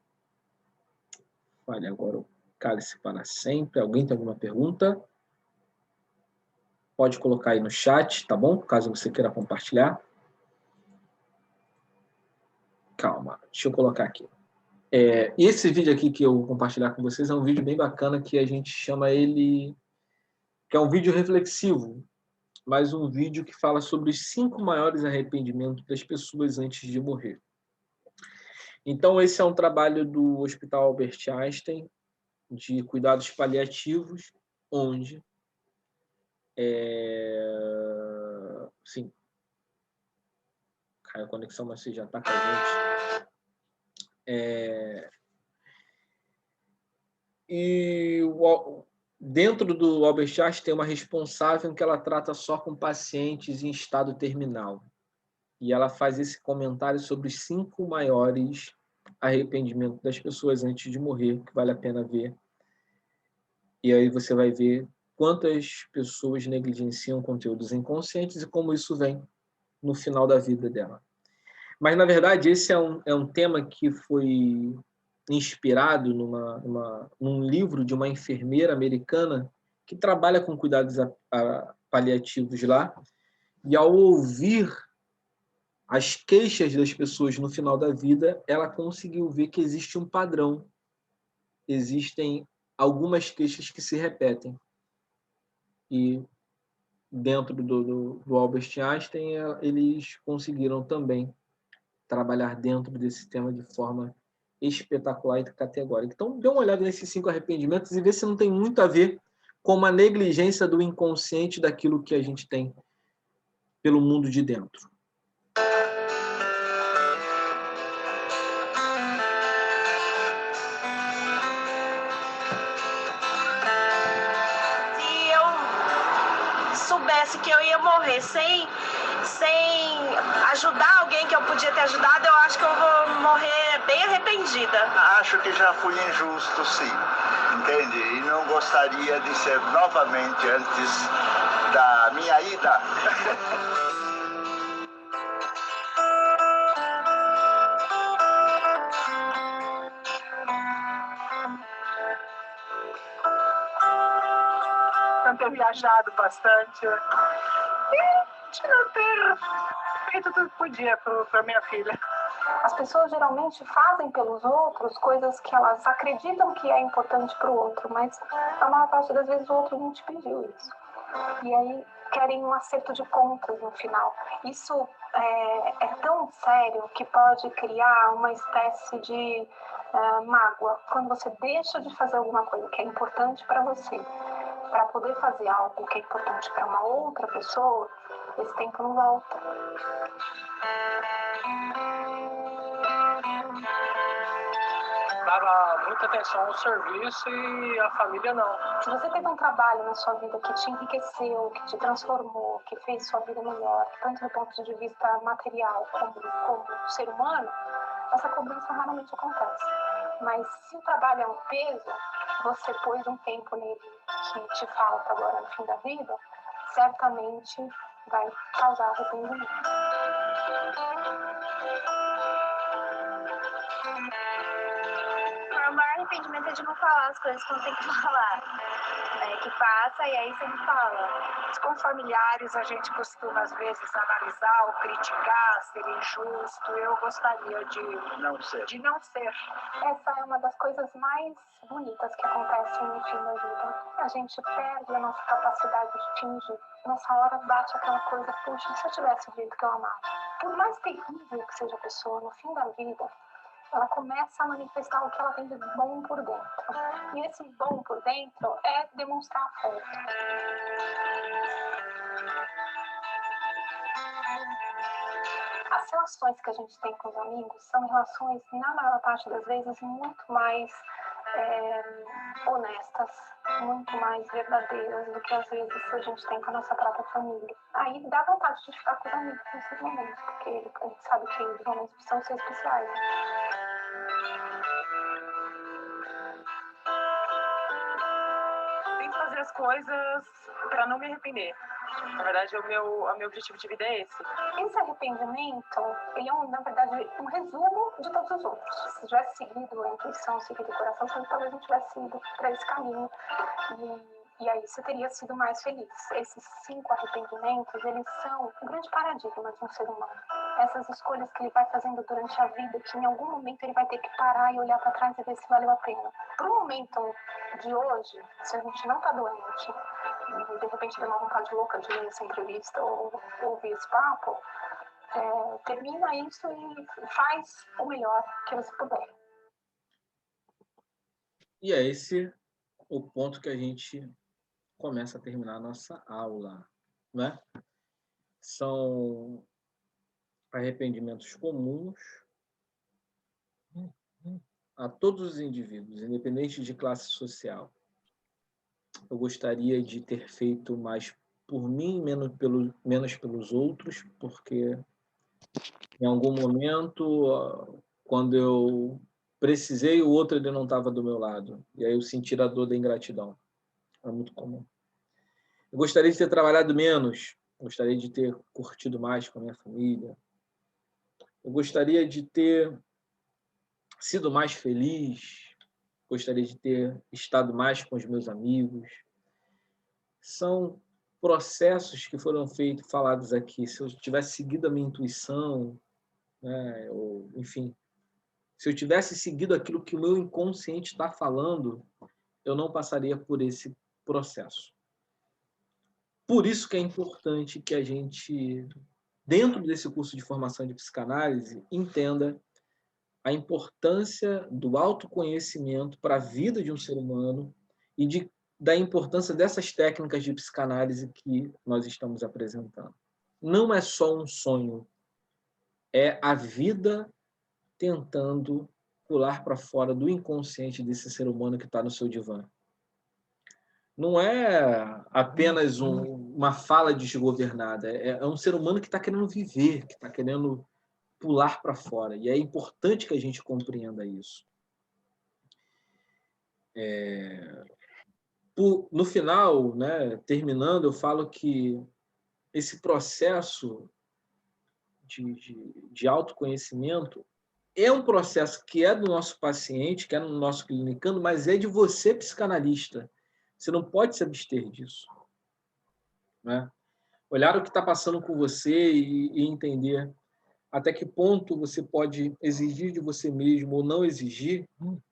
Fale agora o cálice para sempre. Alguém tem alguma pergunta? Pode colocar aí no chat, tá bom? Caso você queira compartilhar. Calma, deixa eu colocar aqui. Esse vídeo aqui que eu vou compartilhar com vocês é um vídeo bem bacana que a gente chama ele... que é um vídeo reflexivo, mas um vídeo que fala sobre os 5 maiores arrependimentos das pessoas antes de morrer. Então, esse é um trabalho do Hospital Albert Einstein, de cuidados paliativos, onde sim, caiu a conexão, mas você já está com a gente. Dentro do Albert Einstein tem uma responsável que ela trata só com pacientes em estado terminal. E ela faz esse comentário sobre os 5 maiores arrependimentos das pessoas antes de morrer, que vale a pena ver. E aí você vai ver quantas pessoas negligenciam conteúdos inconscientes e como isso vem no final da vida dela. Mas, na verdade, esse é um tema que foi inspirado num livro de uma enfermeira americana que trabalha com cuidados paliativos lá. E, ao ouvir as queixas das pessoas no final da vida, ela conseguiu ver que existe um padrão. Existem algumas queixas que se repetem. E dentro do Albert Einstein, eles conseguiram também trabalhar dentro desse tema de forma espetacular e categórica. Então, dê uma olhada nesses 5 arrependimentos e vê se não tem muito a ver com uma negligência do inconsciente daquilo que a gente tem pelo mundo de dentro. Soubesse que eu ia morrer sem ajudar alguém que eu podia ter ajudado, eu acho que eu vou morrer bem arrependida. Acho que já fui injusto, sim, entende? E não gostaria de ser novamente antes da minha ida. Não ter viajado bastante. E de não ter feito tudo que podia para minha filha. As pessoas geralmente fazem pelos outros coisas que elas acreditam que é importante para o outro, mas a maior parte das vezes o outro não te pediu isso. E aí querem um acerto de contas no final. Isso é tão sério que pode criar uma espécie de mágoa. Quando você deixa de fazer alguma coisa que é importante para você, para poder fazer algo que é importante para uma outra pessoa, esse tempo não volta. Dava muita atenção ao serviço e a família não. Se você teve um trabalho na sua vida que te enriqueceu, que te transformou, que fez sua vida melhor, tanto do ponto de vista material como ser humano, essa cobrança raramente acontece. Mas se o trabalho é um peso, você pôs um tempo nele que te falta agora no fim da vida, certamente vai causar arrependimento. O maior arrependimento é de não falar as coisas que não tem que falar. Que passa e aí você não fala. Com familiares, a gente costuma, às vezes, analisar ou criticar, ser injusto. Eu gostaria de não ser. Essa é uma das coisas mais bonitas que acontecem no fim da vida. A gente perde a nossa capacidade de fingir. Nessa hora bate aquela coisa, puxa, se eu tivesse o jeito que eu amava. Por mais terrível que seja a pessoa, no fim da vida, ela começa a manifestar o que ela tem de bom por dentro. E esse bom por dentro é demonstrar afeto. As relações que a gente tem com os amigos são relações, na maior parte das vezes, muito mais honestas, muito mais verdadeiras do que às vezes a gente tem com a nossa própria família. Aí dá vontade de ficar com os amigos nesses momentos, porque a gente sabe que os momentos precisam ser especiais. Tento fazer as coisas para não me arrepender. Na verdade, o meu objetivo de vida é esse. Esse arrependimento, ele é, na verdade, um resumo de todos os outros. Se tivesse seguido a intuição, seguido o coração, você talvez não tivesse ido para esse caminho. E aí você teria sido mais feliz. Esses 5 arrependimentos, eles são um grande paradigma de um ser humano. Essas escolhas que ele vai fazendo durante a vida, que em algum momento ele vai ter que parar e olhar para trás e ver se valeu a pena. Para o momento de hoje, se a gente não está doente, e de repente tem uma vontade louca de ler essa entrevista ou ouvir esse papo, termina isso e faz o melhor que você puder. E é esse o ponto que a gente começa a terminar a nossa aula, né? São arrependimentos comuns a todos os indivíduos, independente de classe social. Eu gostaria de ter feito mais por mim, menos pelos outros, porque em algum momento, quando eu precisei, o outro ele não estava do meu lado. E aí eu senti a dor da ingratidão. É muito comum. Eu gostaria de ter trabalhado menos, gostaria de ter curtido mais com a minha família. Eu gostaria de ter sido mais feliz, gostaria de ter estado mais com os meus amigos. São processos que foram falados aqui. Se eu tivesse seguido a minha intuição, né, ou, enfim, se eu tivesse seguido aquilo que o meu inconsciente está falando, eu não passaria por esse processo. Por isso que é importante que a gente, dentro desse curso de formação de psicanálise, entenda a importância do autoconhecimento para a vida de um ser humano e da importância dessas técnicas de psicanálise que nós estamos apresentando. Não é só um sonho, é a vida tentando pular para fora do inconsciente desse ser humano que está no seu divã. Não é apenas uma fala desgovernada, é um ser humano que está querendo viver, que está querendo pular para fora. E é importante que a gente compreenda isso. No final, né, terminando, eu falo que esse processo de autoconhecimento é um processo que é do nosso paciente, que é do nosso clinicando, mas é de você, psicanalista. Você não pode se abster disso, né? Olhar o que está passando com você e entender até que ponto você pode exigir de você mesmo ou não exigir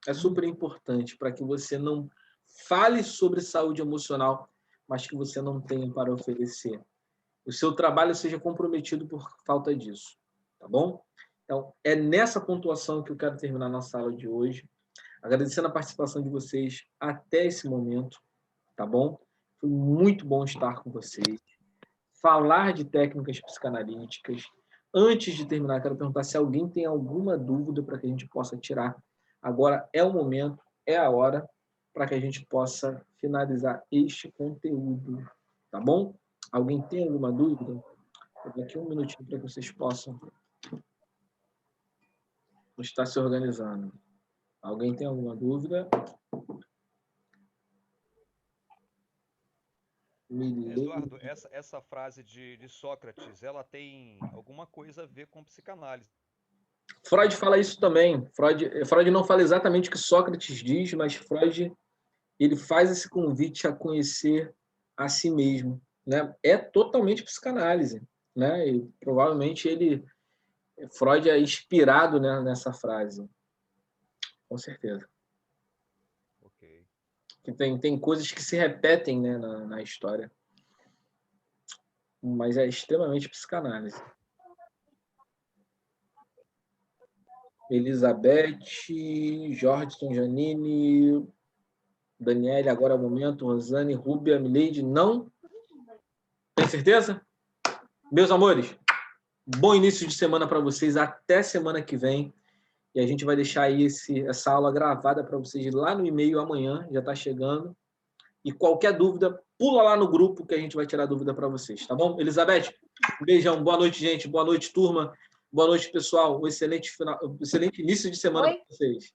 é super importante para que você não fale sobre saúde emocional, mas que você não tenha para oferecer. O seu trabalho seja comprometido por falta disso, tá bom? Então, é nessa pontuação que eu quero terminar a nossa aula de hoje, agradecendo a participação de vocês até esse momento, tá bom? Foi muito bom estar com vocês. Falar de técnicas psicanalíticas. Antes de terminar, quero perguntar se alguém tem alguma dúvida para que a gente possa tirar. Agora é o momento, é a hora, para que a gente possa finalizar este conteúdo, tá bom? Alguém tem alguma dúvida? Vou dar aqui um minutinho para que vocês possam estar se organizando. Alguém tem alguma dúvida? Eduardo, essa frase de Sócrates, ela tem alguma coisa a ver com psicanálise. Freud fala isso também. Freud não fala exatamente o que Sócrates diz, mas Freud ele faz esse convite a conhecer a si mesmo, né? É totalmente psicanálise, né? E provavelmente Freud é inspirado, né, nessa frase, com certeza. Ok. Que tem coisas que se repetem, né, na história, mas é extremamente psicanálise. Elizabeth, Jorgeson, Janine, Daniele, agora é o momento, Rosane, Rúbia, Mileide, não? Tem certeza? Meus amores, bom início de semana para vocês, até semana que vem. E a gente vai deixar aí essa aula gravada para vocês lá no e-mail amanhã, já está chegando. E qualquer dúvida, pula lá no grupo que a gente vai tirar dúvida para vocês, tá bom? Elizabeth, um beijão, boa noite, gente, boa noite, turma, boa noite, pessoal, um excelente início de semana para vocês.